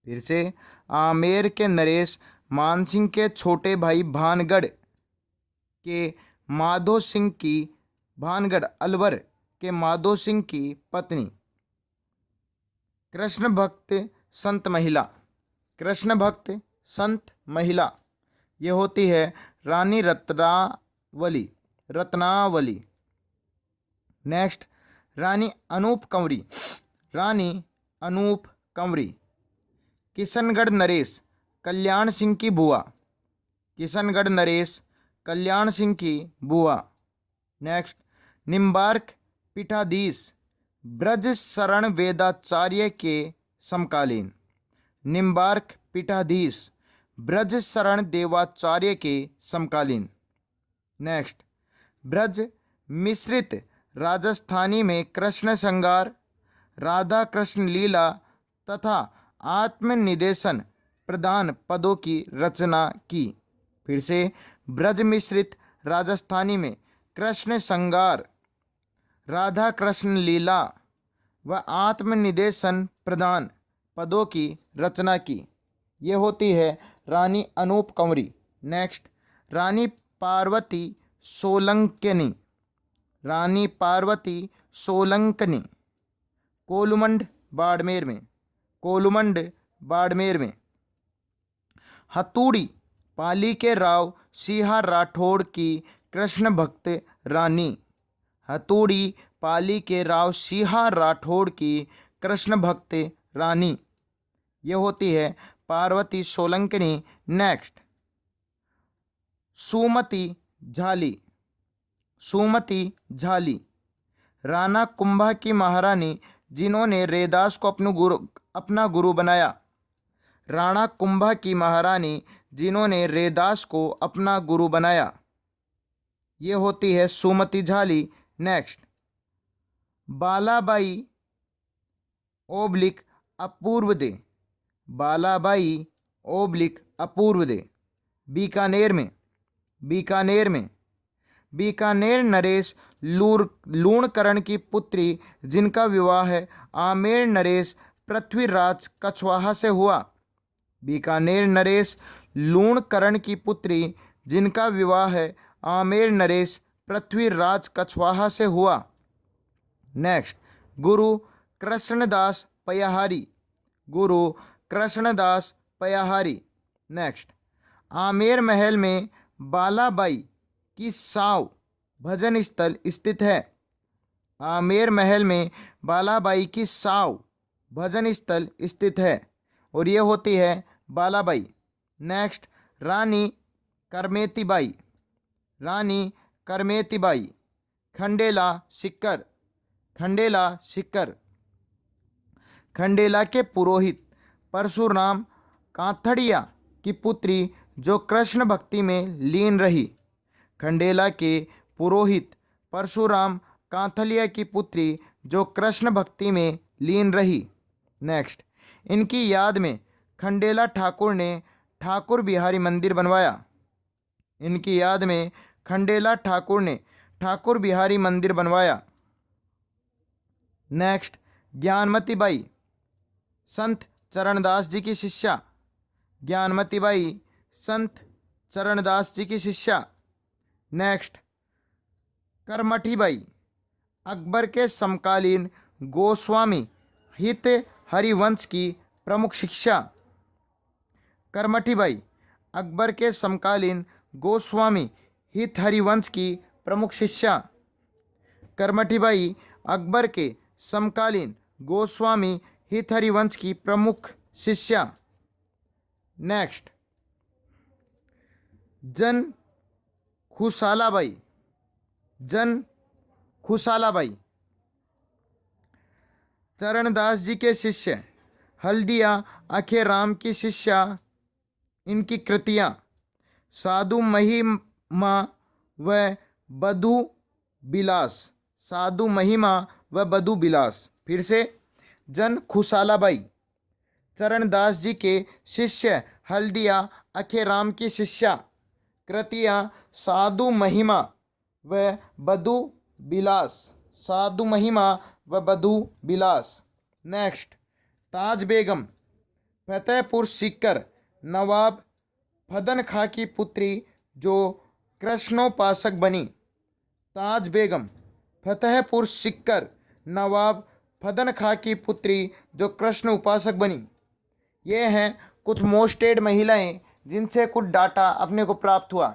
Speaker 1: फिर से, आमेर के नरेश मानसिंह के छोटे भाई भानगढ़ के माधो सिंह की भानगढ़ अलवर के माधो सिंह की पत्नी। कृष्ण भक्त संत महिला, कृष्ण भक्त संत महिला, ये होती है रानी रत्नावली, रत्नावली। नेक्स्ट, रानी अनूप कंवरी, रानी अनूप कंवरी। किशनगढ़ नरेश कल्याण सिंह की बुआ, किशनगढ़ नरेश कल्याण सिंह की बुआ। नेक्स्ट, निम्बार्क पीठाधीश ब्रज शरण वेदाचार्य के समकालीन, निम्बार्क पीठाधीश ब्रज शरण देवाचार्य के समकालीन। नेक्स्ट, ब्रज मिश्रित राजस्थानी में कृष्ण श्रृंगार, राधा कृष्ण लीला तथा आत्मनिदेशन प्रधान पदों की रचना की। फिर से, ब्रज मिश्रित राजस्थानी में कृष्ण श्रृंगार, राधा कृष्ण लीला व आत्मनिदेशन प्रधान पदों की रचना की। ये होती है रानी अनूप कंवरी। नेक्स्ट, रानी पार्वती सोलंकनी, रानी पार्वती सोलंकनी, कोलुमंड बाड़मेर में, कोलुमंड बाड़मेर में। हथूड़ी पाली के राव सिंहा राठौड़ की कृष्ण भक्त रानी, हथूड़ी पाली के राव सिंहा राठौड़ की कृष्ण भक्त रानी, ये होती है पार्वती सोलंकनी। नेक्स्ट, सुमति झाली, सुमति झाली, राणा कुंभा की महारानी जिन्होंने रैदास को अपना गुरु बनाया, राणा कुंभा की महारानी जिन्होंने रैदास को अपना गुरु बनाया, ये होती है सुमति झाली। नेक्स्ट, बालाबाई ओब्लिक अपूर्व दे, बालाबाई ओब्लिक अपूर्व दे, बीकानेर में, बीकानेर में। बीकानेर नरेश लूणकरण की पुत्री जिनका विवाह आमेर नरेश पृथ्वीराज कछवाहा से हुआ, बीकानेर नरेश लूणकरण की पुत्री जिनका विवाह आमेर नरेश पृथ्वीराज कछवाहा से हुआ। नेक्स्ट, गुरु कृष्णदास पयाहारी, गुरु कृष्णदास पयाहारी। नेक्स्ट, आमेर महल में बालाबाई की साव भजन स्थल स्थित है, आमेर महल में बालाबाई की साव भजन स्थल स्थित है और ये होती है बालाबाई। नेक्स्ट, रानी करमेतीबाई, रानी करमेतीबाई, खंडेला सिक्कर, खंडेला सिक्कर। खंडेला के पुरोहित परशुराम कांथड़िया की पुत्री जो कृष्ण भक्ति में लीन रही, खंडेला के पुरोहित परशुराम कांथलिया की पुत्री जो कृष्ण भक्ति में लीन रही। नेक्स्ट, इनकी याद में खंडेला ठाकुर ने ठाकुर बिहारी मंदिर बनवाया, इनकी याद में खंडेला ठाकुर ने ठाकुर बिहारी मंदिर बनवाया। नेक्स्ट, ज्ञानमती बाई संत चरणदास जी की शिष्या, ज्ञानमती बाई संत चरणदास जी की शिष्या। नेक्स्ट, करमठी बाई अकबर के समकालीन गोस्वामी हित हरिवंश की प्रमुख शिष्या, करमठी बाई अकबर के समकालीन गोस्वामी हित हरिवंश की प्रमुख शिष्या, करमठी बाई अकबर के समकालीन गोस्वामी हित हरिवंश की प्रमुख शिष्या। नेक्स्ट, जन खुशालाबाई, जन खुशालाबाई चरणदास जी के शिष्य, हल्दिया अखेराम की शिष्या। इनकी कृतियाँ साधु महिमा व बधु बिलास, साधु महिमा व बधु बिलास। फिर से, जन खुशालाबाई चरणदास जी के शिष्य, हल्दिया अखेराम की शिष्या, कृतियाँ साधु महिमा व बधु बिलास, साधु महिमा व बधु बिलास। नेक्स्ट, ताज बेगम फतेहपुर सीकर नवाब फदन खां की पुत्री जो कृष्णोपासक बनी, ताज बेगम फतेहपुर सिक्कर नवाब फदन खां की पुत्री जो कृष्ण उपासक बनी। ये हैं कुछ मोस्टेड महिलाएं जिनसे कुछ डाटा अपने को प्राप्त हुआ।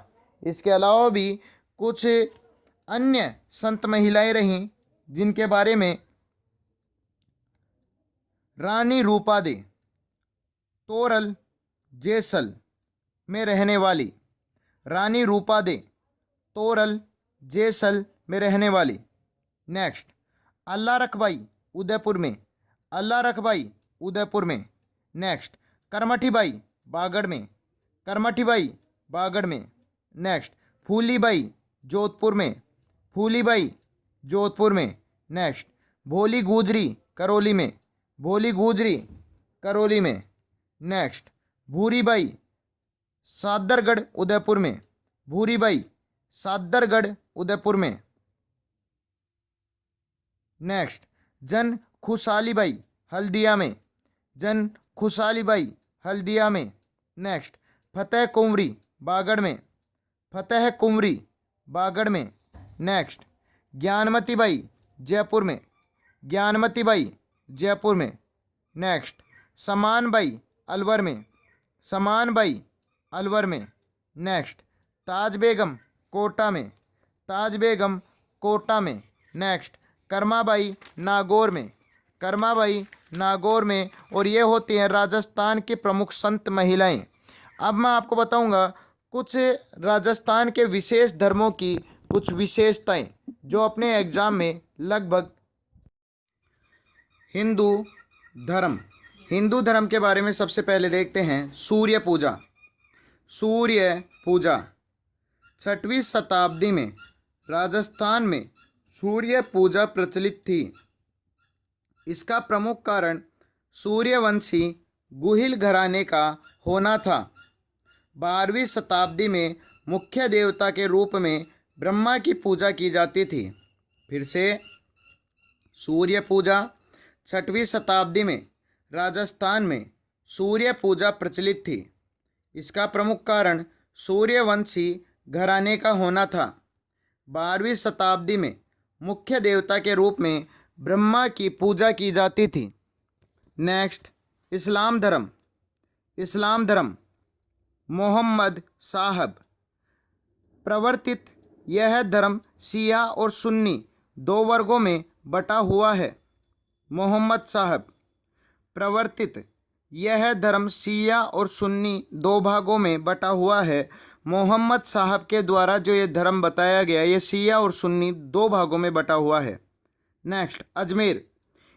Speaker 1: इसके अलावा भी कुछ अन्य संत महिलाएं रहीं जिनके बारे में रानी रूपा दे, तोरल जैसल में रहने वाली। रानी रूपा दे, तोरल जैसल में रहने वाली। नेक्स्ट, अल्लाह रखबाई उदयपुर में। अल्लाह रखबाई उदयपुर में। नेक्स्ट, करमठीबाई बागड़ में। करमठीबाई बागड़ में। नेक्स्ट, फूलीबाई जोधपुर में। फूलीबाई जोधपुर में। नेक्स्ट, भोली गुजरी करौली में। भोली गुजरी करौली में। नेक्स्ट, भूरीबाई सादरगढ़ उदयपुर में। भूरीबाई सादरगढ़ उदयपुर में। नेक्स्ट, जन खुशालीबाई हल्दिया में। जन खुशालीबाई हल्दिया में। नेक्स्ट, फतेह कुंवरी बागड़ में। फतेह कुंवरी बागड़ में। नेक्स्ट, ज्ञानमतीबाई जयपुर में। ज्ञानमतीबाई जयपुर में। नेक्स्ट, समानबाई अलवर में। समानबाई अलवर में। नेक्स्ट, ताज बेगम कोटा में। ताज बेगम कोटा में। नेक्स्ट, करमाबाई नागौर में। करमाबाई नागौर में। और ये होती हैं राजस्थान की प्रमुख संत महिलाएं। अब मैं आपको बताऊंगा कुछ राजस्थान के विशेष धर्मों की कुछ विशेषताएं जो अपने एग्जाम में लगभग। हिंदू धर्म। हिंदू धर्म के बारे में सबसे पहले देखते हैं सूर्य पूजा। सूर्य पूजा 6वीं शताब्दी में राजस्थान में सूर्य पूजा प्रचलित थी। इसका प्रमुख कारण सूर्यवंशी गुहिल घराने का होना था। 12वीं शताब्दी में मुख्य देवता के रूप में ब्रह्मा की पूजा की जाती थी। फिर से सूर्य पूजा 6वीं शताब्दी में राजस्थान में सूर्य पूजा प्रचलित थी। इसका प्रमुख कारण सूर्यवंशी घराने का होना था। 12वीं शताब्दी में मुख्य देवता के रूप में ब्रह्मा की पूजा की जाती थी। नेक्स्ट, इस्लाम धर्म। इस्लाम धर्म मोहम्मद साहब प्रवर्तित यह धर्म शिया और सुन्नी दो वर्गों में बटा हुआ है। मोहम्मद साहब प्रवर्तित यह धर्म शिया और सुन्नी दो भागों में बटा हुआ है। मोहम्मद साहब के द्वारा जो ये धर्म बताया गया ये शिया और सुन्नी दो भागों में बटा हुआ है। नेक्स्ट, अजमेर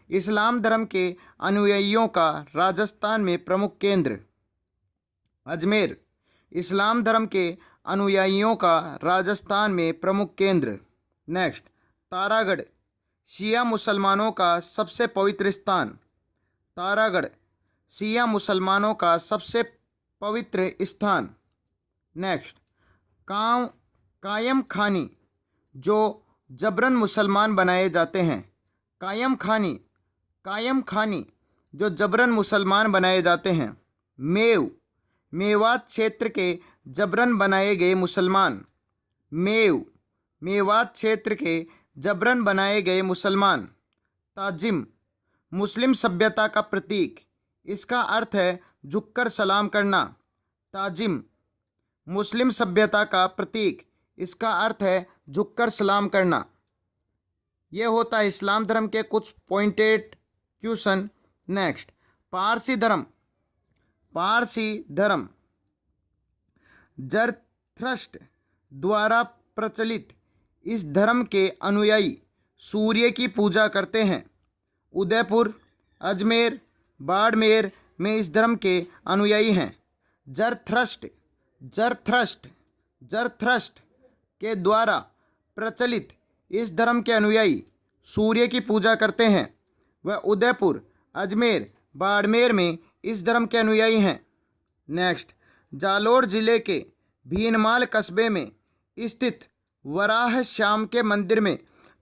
Speaker 1: इस्लाम धर्म के अनुयायियों का राजस्थान में प्रमुख केंद्र। अजमेर इस्लाम धर्म के अनुयायियों का राजस्थान में प्रमुख केंद्र। नेक्स्ट, तारागढ़ शिया मुसलमानों का सबसे पवित्र स्थान। तारागढ़ शिया मुसलमानों का सबसे पवित्र स्थान। नेक्स्ट, कायम खानी जो जबरन मुसलमान बनाए जाते हैं। कायम खानी जो जबरन मुसलमान बनाए जाते हैं। मेवात क्षेत्र के जबरन बनाए गए मुसलमान। मेवात क्षेत्र के जबरन बनाए गए मुसलमान। ताजिम मुस्लिम सभ्यता का प्रतीक। इसका अर्थ है झुककर सलाम करना। ताजिम मुस्लिम सभ्यता का प्रतीक। इसका अर्थ है झुककर सलाम करना। यह होता है इस्लाम धर्म के कुछ पॉइंटेड क्वेश्चन। नेक्स्ट, पारसी धर्म। पारसी धर्म जरथ्रस्ट द्वारा प्रचलित इस धर्म के अनुयायी सूर्य की पूजा करते हैं। उदयपुर, अजमेर, बाड़मेर में इस धर्म के अनुयायी हैं। जरथ्रस्ट के द्वारा प्रचलित इस धर्म के अनुयायी सूर्य की पूजा करते हैं। वह उदयपुर, अजमेर, बाड़मेर में इस धर्म के अनुयायी हैं। नेक्स्ट, जालोर जिले के भीनमाल कस्बे में स्थित वराह श्याम के मंदिर में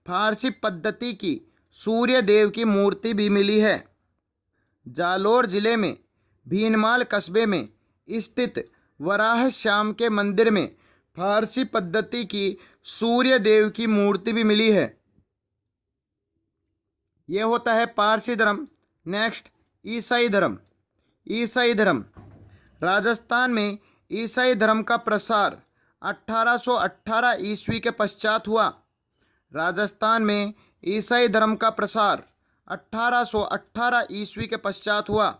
Speaker 1: फारसी पद्धति की सूर्य देव की मूर्ति भी मिली है। जालोर जिले में भीनमाल कस्बे में स्थित वराह श्याम के मंदिर में फारसी पद्धति की सूर्य देव की मूर्ति भी मिली है। ये होता है पारसी धर्म। नेक्स्ट, ईसाई धर्म। ईसाई धर्म, राजस्थान में ईसाई धर्म का प्रसार 1818 ईस्वी के पश्चात हुआ। राजस्थान में ईसाई धर्म का प्रसार 1818 ईस्वी के पश्चात हुआ।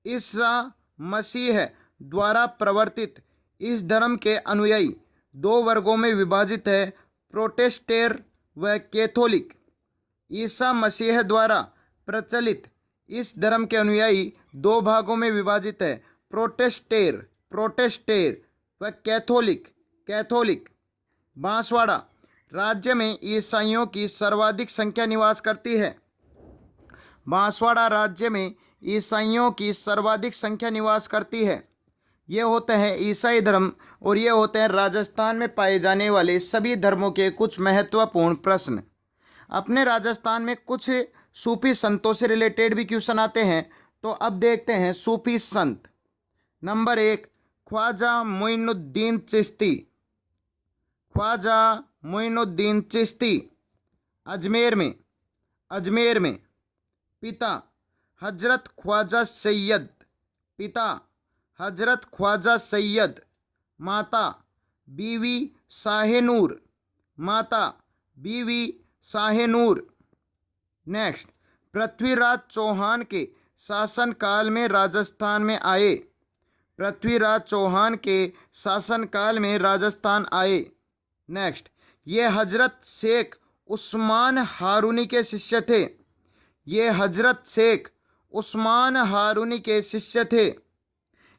Speaker 1: ईसा मसीह द्वारा प्रवर्तित इस धर्म के अनुयायी दो वर्गों में विभाजित है, प्रोटेस्टेंट व कैथोलिक। ईसा मसीह द्वारा प्रचलित इस धर्म के अनुयायी दो भागों में विभाजित है, प्रोटेस्टेंट व कैथोलिक। बांसवाड़ा राज्य में ईसाइयों की सर्वाधिक संख्या निवास करती है। बांसवाड़ा राज्य में ईसाइयों की सर्वाधिक संख्या निवास करती है। ये होते हैं ईसाई धर्म और ये होते हैं राजस्थान में पाए जाने वाले सभी धर्मों के कुछ महत्वपूर्ण प्रश्न। अपने राजस्थान में कुछ सूफी संतों से रिलेटेड भी क्वेश्चन आते हैं, तो अब देखते हैं सूफी संत। नंबर 1, ख्वाजा मोइनुद्दीन चिश्ती। ख्वाजा मोइनुद्दीन चिश्ती अजमेर में। पिता हजरत ख्वाजा सैयद। पिता हजरत ख्वाजा सैयद। माता बीवी शाहनूर। माता बीवी शाहनूर। नेक्स्ट, पृथ्वीराज चौहान के शासनकाल में राजस्थान में आए। पृथ्वीराज चौहान के शासनकाल में राजस्थान आए। नेक्स्ट, ये हजरत शेख उस्मान हारूनी के शिष्य थे। ये हजरत शेख उस्मान हारूनी के शिष्य थे।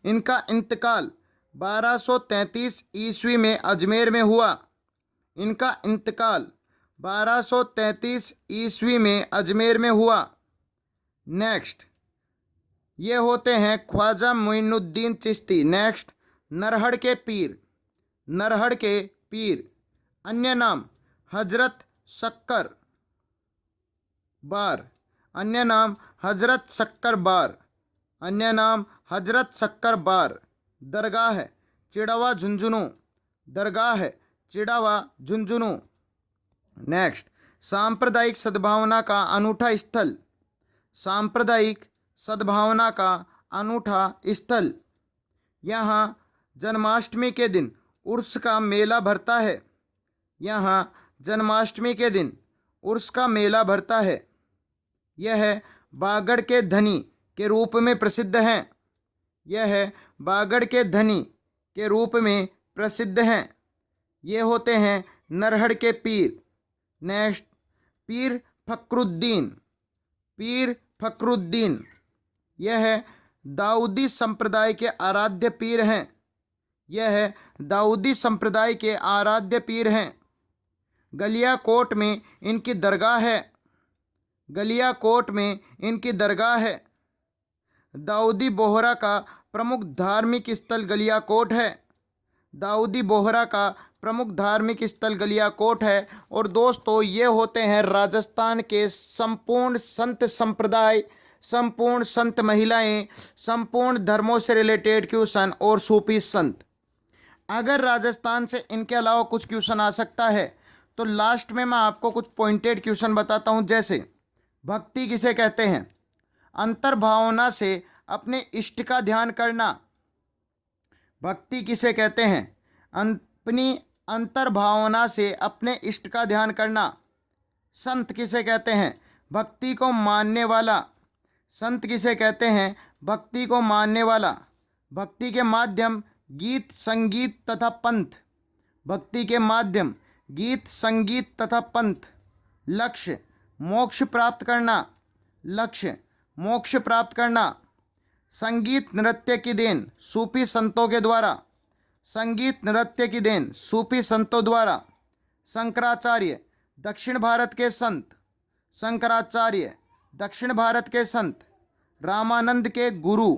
Speaker 1: इनका इंतकाल 1233 ईस्वी में अजमेर में हुआ। इनका इंतकाल 1233 ईस्वी में अजमेर में हुआ। नेक्स्ट, ये होते हैं ख्वाजा मोइनुद्दीन चिश्ती। नेक्स्ट, नरहड़ के पीर। नरहड़ के पीर, अन्य नाम हजरत शक्कर बार। अन्य नाम हजरत शक्कर बार। अन्य नाम हजरत शक्कर बार। दरगाह चिड़वा झुंझुनू। दरगाह चिड़वा झुंझुनू। नेक्स्ट, सांप्रदायिक सद्भावना का अनूठा स्थल। सांप्रदायिक सद्भावना का अनूठा स्थल। यहाँ जन्माष्टमी के दिन उर्स का मेला भरता है। यहाँ जन्माष्टमी के दिन उर्स का मेला भरता है। यह बागड़ के धनी के रूप में प्रसिद्ध हैं। यह बागड़ के धनी के रूप में प्रसिद्ध हैं। ये होते हैं नरहड़ के पीर। नेक्स्ट, पीर फखरुद्दीन। पीर फखरुद्दीन, यह दाऊदी संप्रदाय के आराध्य पीर हैं। यह दाऊदी संप्रदाय के आराध्य पीर हैं। गलियाकोट में इनकी दरगाह है। गलियाकोट में इनकी दरगाह है। दाऊदी बोहरा का प्रमुख धार्मिक स्थल गलियाकोट है। दाऊदी बोहरा का प्रमुख धार्मिक स्थल गलियाकोट है। और दोस्तों, ये होते हैं राजस्थान के संपूर्ण संत संप्रदाय, संपूर्ण संत महिलाएं, संपूर्ण धर्मों से रिलेटेड क्वेश्चन और सूफी संत। अगर राजस्थान से इनके अलावा कुछ क्वेश्चन आ सकता है तो लास्ट में मैं आपको कुछ पॉइंटेड क्वेश्चन बताता हूं। जैसे भक्ति किसे कहते हैं? अंतर्भावना से अपने इष्ट का ध्यान करना। भक्ति किसे कहते हैं? अपनी अंतर्भावना से अपने इष्ट का ध्यान करना। संत किसे कहते हैं? भक्ति को मानने वाला। संत किसे कहते हैं? भक्ति को मानने वाला। भक्ति के माध्यम गीत संगीत तथा पंथ। भक्ति के माध्यम गीत संगीत तथा पंथ। लक्ष्य मोक्ष प्राप्त करना। लक्ष्य मोक्ष प्राप्त करना। संगीत नृत्य की देन सूफी संतों के द्वारा। संगीत नृत्य की देन सूफी संतों द्वारा। शंकराचार्य दक्षिण भारत के संत। शंकराचार्य दक्षिण भारत के संत। रामानंद के गुरु।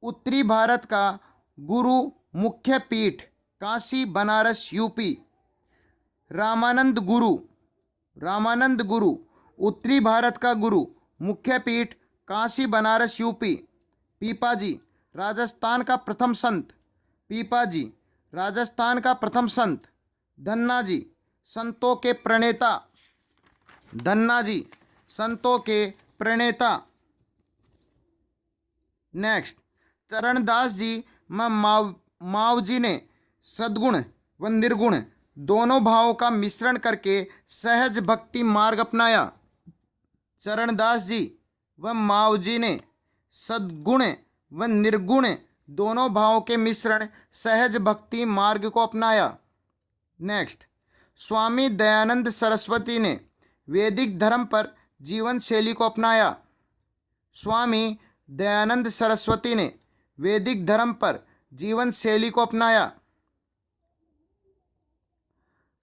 Speaker 1: उत्तरी भारत का गुरु मुख्य पीठ काशी बनारस यूपी। रामानंद गुरु। रामानंद गुरु उत्तरी भारत का गुरु मुख्य पीठ काशी बनारस यूपी। पीपाजी राजस्थान का प्रथम संत। पीपाजी राजस्थान का प्रथम संत। धन्ना जी संतों के प्रणेता। धन्ना जी संतों के प्रणेता। नेक्स्ट, चरणदास जी व माव जी ने सद्गुण व निर्गुण दोनों भावों का मिश्रण करके सहज भक्ति मार्ग अपनाया। चरणदास जी व माव जी ने सद्गुण व निर्गुण दोनों भावों के मिश्रण सहज भक्ति मार्ग को अपनाया। नेक्स्ट, स्वामी दयानंद सरस्वती ने वैदिक धर्म पर जीवन शैली को अपनाया। स्वामी दयानंद सरस्वती ने वैदिक धर्म पर जीवन शैली को अपनाया।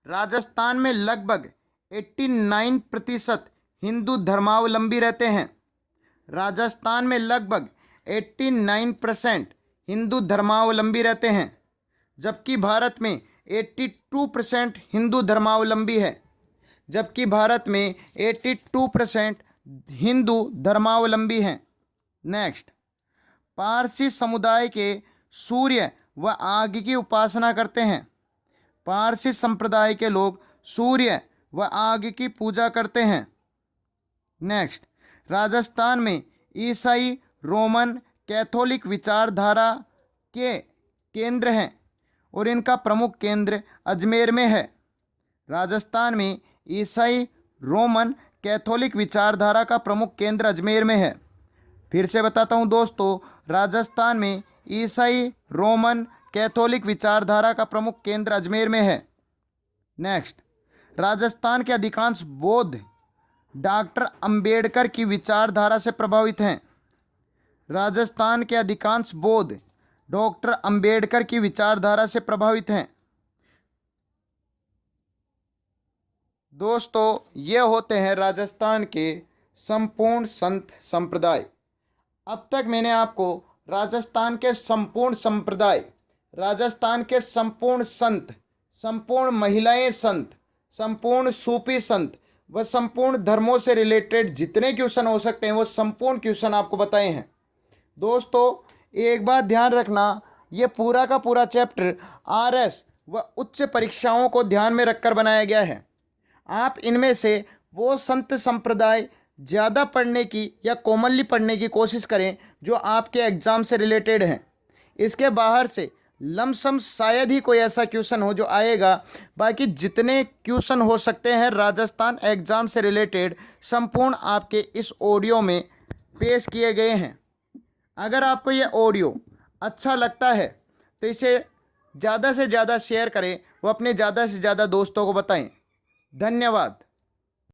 Speaker 1: राजस्थान में लगभग 89% हिंदू धर्मावलंबी रहते हैं। राजस्थान में लगभग 89% हिंदू धर्मावलंबी रहते हैं, जबकि भारत में 82% हिंदू धर्मावलंबी है। जबकि भारत में 82% हिंदू धर्मावलंबी हैं। नेक्स्ट, पारसी समुदाय के सूर्य व आग की उपासना करते हैं। पारसी संप्रदाय के लोग सूर्य व आग की पूजा करते हैं। नेक्स्ट, राजस्थान में ईसाई रोमन कैथोलिक विचारधारा के केंद्र हैं और इनका प्रमुख केंद्र अजमेर में है। राजस्थान में ईसाई रोमन कैथोलिक विचारधारा का प्रमुख केंद्र अजमेर में है। फिर से बताता हूँ दोस्तों, राजस्थान में ईसाई रोमन कैथोलिक विचारधारा का प्रमुख केंद्र अजमेर में है। नेक्स्ट, राजस्थान के अधिकांश बौद्ध डॉक्टर अंबेडकर की विचारधारा से प्रभावित हैं। राजस्थान के अधिकांश बौद्ध डॉक्टर अंबेडकर की विचारधारा से प्रभावित हैं। दोस्तों, ये होते हैं राजस्थान के संपूर्ण संत संप्रदाय। अब तक मैंने आपको राजस्थान के संपूर्ण संप्रदाय, राजस्थान के संपूर्ण संत, संपूर्ण महिलाएं संत, संपूर्ण सूफी संत व संपूर्ण धर्मों से रिलेटेड जितने क्वेश्चन हो सकते हैं वो संपूर्ण क्वेश्चन आपको बताए हैं। दोस्तों, एक बात ध्यान रखना, ये पूरा का पूरा चैप्टर आरएस व उच्च परीक्षाओं को ध्यान में रखकर बनाया गया है। आप इनमें से वो संत संप्रदाय ज़्यादा पढ़ने की या कॉमनली पढ़ने की कोशिश करें जो आपके एग्ज़ाम से रिलेटेड हैं। इसके बाहर से लमसम शायद ही कोई ऐसा क्वेश्चन हो जो आएगा। बाकी जितने क्वेश्चन हो सकते हैं राजस्थान एग्ज़ाम से रिलेटेड संपूर्ण आपके इस ऑडियो में पेश किए गए हैं। अगर आपको ये ऑडियो अच्छा लगता है तो इसे ज़्यादा से ज़्यादा शेयर करें व अपने ज़्यादा से ज़्यादा दोस्तों को बताएं। धन्यवाद।